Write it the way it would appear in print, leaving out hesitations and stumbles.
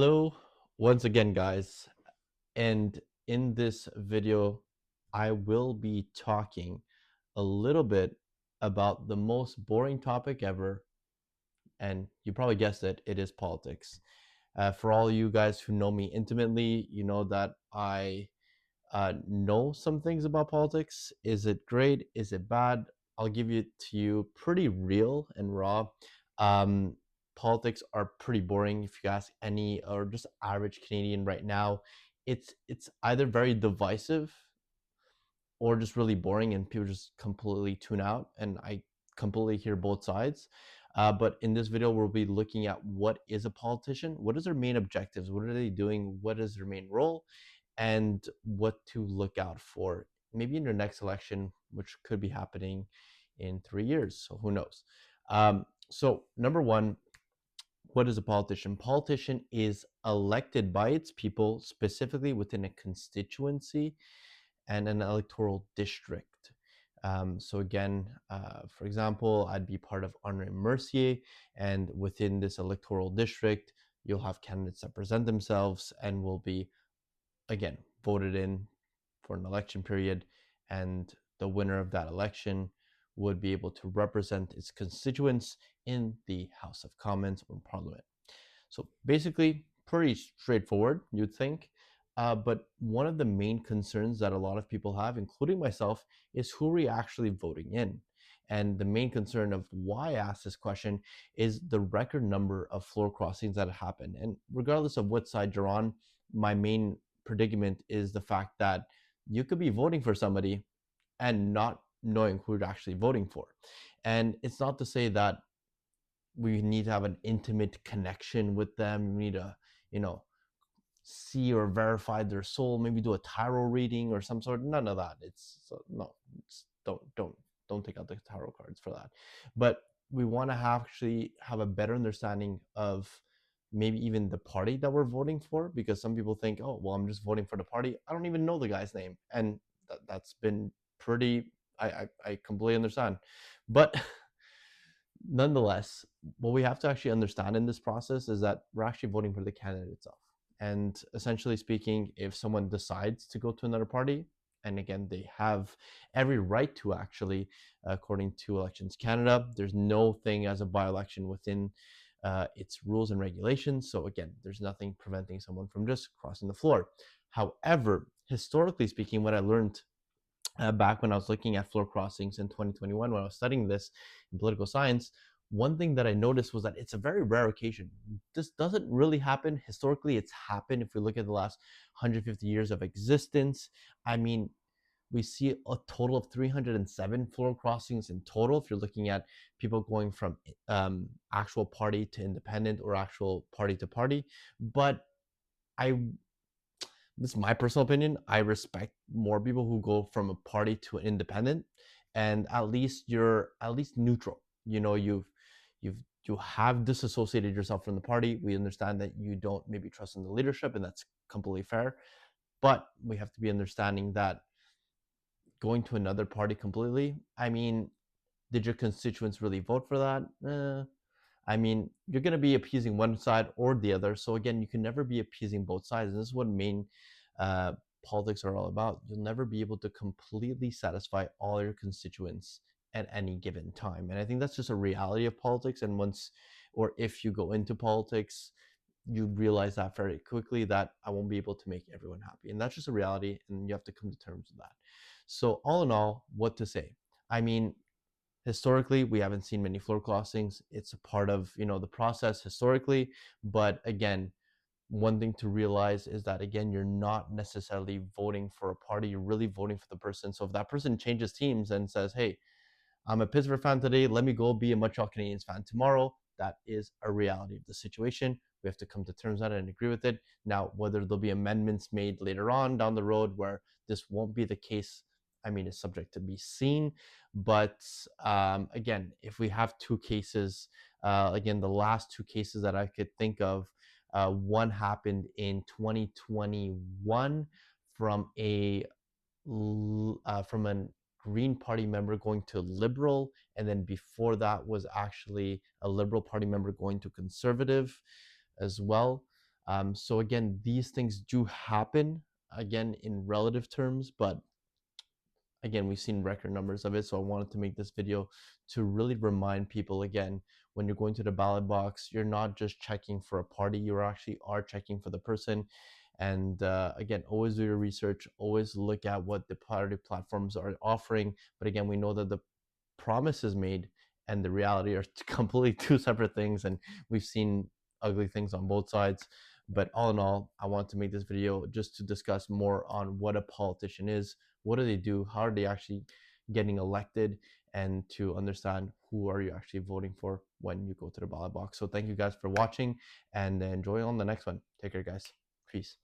Hello, once again, guys. And in this video, I will be talking a little bit about the most boring topic ever. And you probably guessed it, it is politics. For all you guys who know me intimately, you know that I know some things about politics. Is it great? Is it bad? I'll give it to you pretty real and raw. Um, Politics are pretty boring. If you ask any or just average Canadian right now, it's either very divisive or just really boring, and people just completely tune out. And I completely hear both sides. But in this video, we'll be looking at what is a politician, what is their main objectives, what are they doing, what is their main role, and what to look out for maybe in your next election, which could be happening in 3 years. So who knows? So number one, what is a politician? Politician is elected by its people, specifically within a constituency and an electoral district. So again, for example, I'd be part of Henri Mercier, and within this electoral district, you'll have candidates that present themselves and will be, again, voted in for an election period, and the winner of that election would be able to represent its constituents in the House of Commons or Parliament. So basically, pretty straightforward, you'd think. But one of the main concerns that a lot of people have, including myself, is who are we actually voting in? And the main concern of why I asked this question is the record number of floor crossings that happen. And regardless of what side you're on, my main predicament is the fact that you could be voting for somebody and not knowing who you're actually voting for. And it's not to say that we need to have an intimate connection with them. We need to, you know, see or verify their soul, maybe do a tarot reading or some sort. None of that. No, don't take out the tarot cards for that. But we want to actually have a better understanding of maybe even the party that we're voting for, because some people think, oh, well, I'm just voting for the party, I don't even know the guy's name. And that's been pretty, I completely understand. But nonetheless, what we have to actually understand in this process is that we're actually voting for the candidate itself. And essentially speaking, if someone decides to go to another party, and again, they have every right to, actually, according to Elections Canada, there's no thing as a by-election within its rules and regulations. So again, there's nothing preventing someone from just crossing the floor. However, historically speaking, what I learned back when I was looking at floor crossings in 2021, when I was studying this in political science, one thing that I noticed was that it's a very rare occasion. This doesn't really happen. Historically, it's happened if we look at the last 150 years of existence. I mean, we see a total of 307 floor crossings in total, if you're looking at people going from actual party to independent or actual party to party. But I this is my personal opinion, I respect more people who go from a party to an independent, and at least you're at least neutral. You know, you've you have disassociated yourself from the party. We understand that you don't maybe trust in the leadership, and that's completely fair. But we have to be understanding that going to another party completely, I mean, did your constituents really vote for that? I mean, you're going to be appeasing one side or the other. So again, you can never be appeasing both sides. And this is what main uh, politics are all about. You'll never be able to completely satisfy all your constituents at any given time. And I think that's just a reality of politics. And once, or if you go into politics, you realize that very quickly, that I won't be able to make everyone happy. And that's just a reality. And you have to come to terms with that. So all in all, what to say? I mean, historically, we haven't seen many floor crossings. It's a part of, the process historically. But again, one thing to realize is that, again, you're not necessarily voting for a party, you're really voting for the person. So if that person changes teams and says, hey, I'm a Pittsburgh fan today, let me go be a Montreal Canadiens fan tomorrow, that is a reality of the situation. We have to come to terms on it and agree with it. Now, whether there'll be amendments made later on down the road where this won't be the case, I mean, it's subject to be seen. But again, if we have two cases, again, the last two cases that I could think of, one happened in 2021 from from a Green Party member going to Liberal, and then before that was actually a Liberal Party member going to Conservative as well. So again, these things do happen again in relative terms, but again, we've seen record numbers of it. So I wanted to make this video to really remind people again, when you're going to the ballot box, you're not just checking for a party, you actually are checking for the person. And again, always do your research, always look at what the party platforms are offering. But again, we know that the promises made and the reality are completely two separate things, and we've seen ugly things on both sides. But all in all, I want to make this video just to discuss more on what a politician is, what do they do, how are they actually getting elected, and to understand who are you actually voting for when you go to the ballot box. So thank you guys for watching, and enjoy on the next one. Take care, guys. Peace.